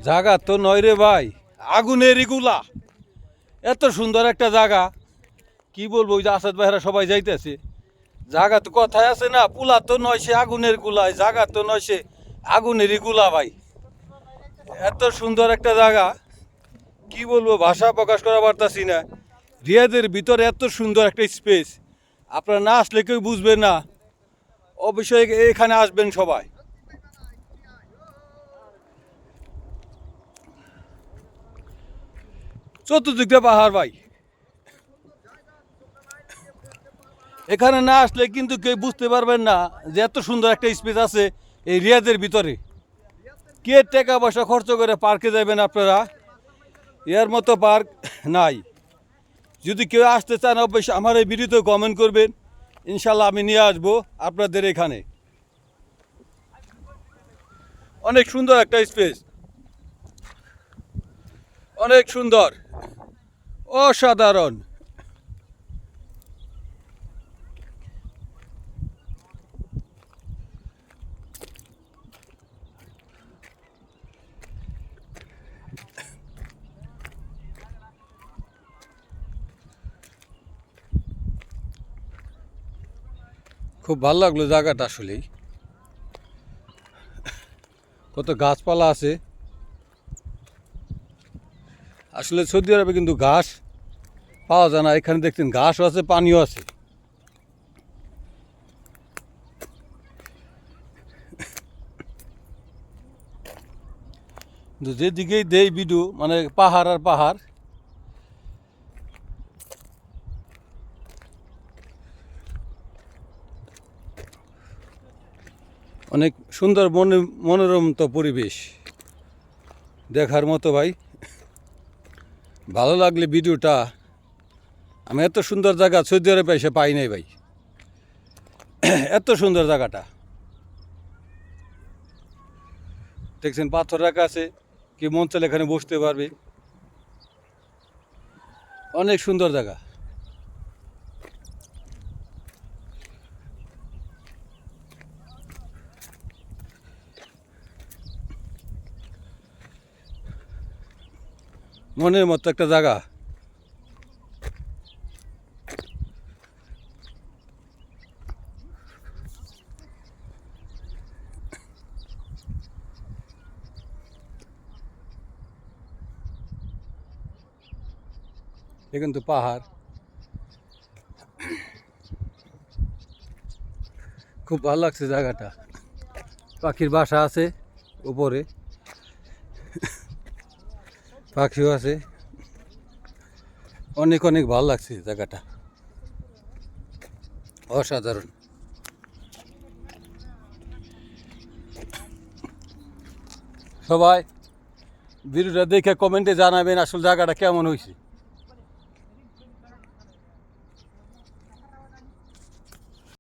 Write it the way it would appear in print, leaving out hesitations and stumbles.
জায়গা তো নয় রে ভাই, আগুনের গুলা। এত সুন্দর একটা জায়গা, কি বলবো, ওই যে আসাদ ভাইরা সবাই যাইতেছে। জায়গা তো কথায় আছে না, পুলা তো নয় সে আগুনের গুলায়, জায়গা তো নয় সে আগুনেরই গুলা ভাই। এত সুন্দর একটা জায়গা, কি বলবো, ভাষা প্রকাশ করা পারতাছি না। রিয়াদের ভিতরে এত সুন্দর একটা স্পেস, আপনারা না আসলে কেউ বুঝবেন না। অবশ্যই এখানে আসবেন সবাই। চতুর্দিকটা পাহাড় ভাই, এখানে না আসলে কিন্তু কেউ বুঝতে পারবেন না যে এত সুন্দর একটা স্পেস আছে এই রিয়াদের ভিতরে। কে টাকা পয়সা খরচ করে পার্কে যাবেন আপনারা, এর মতো পার্ক নাই। যদি কেউ আসতে চান অবশ্যই আমার এই ভিডিওতে কমেন্ট করবেন, ইনশাল্লাহ আমি নিয়ে আসবো আপনাদের এখানে। অনেক সুন্দর একটা স্পেস, অনেক সুন্দর, অসাধারণ। খুব ভালো লাগলো জায়গাটা, আসলেই কত গাছপালা আছে। আসলে সৌদি আরবে কিন্তু ঘাস পাওয়া যায় না, এখানে দেখছেন ঘাসও আছে, পানিও আছে। যেদিকেই দেই ভিডিও, মানে পাহাড় আর পাহাড়। অনেক সুন্দর মনোরম তো পরিবেশ, দেখার মতো ভাই। ভালো লাগলে ভিডিওটা, আমি এত সুন্দর জায়গা সৌদি আরবে এসে পাই নাই ভাই। এত সুন্দর জায়গাটা দেখছেন, পাথর রাখা আছে, কি মন চাইলে এখানে বসতে পারবে। অনেক সুন্দর জায়গা। মনের মতো একটা জায়গা। দেখেন তো পাহাড়, খুব ভালো লাগছে জায়গাটা। পাখির বাসা আছে উপরে, পাখিও আছে। অনেক অনেক ভালো লাগছে জায়গাটা, অসাধারণ। সবাই ভিডিওটা দেখে কমেন্টে জানাবেন আসলে জায়গাটা কেমন হয়েছে।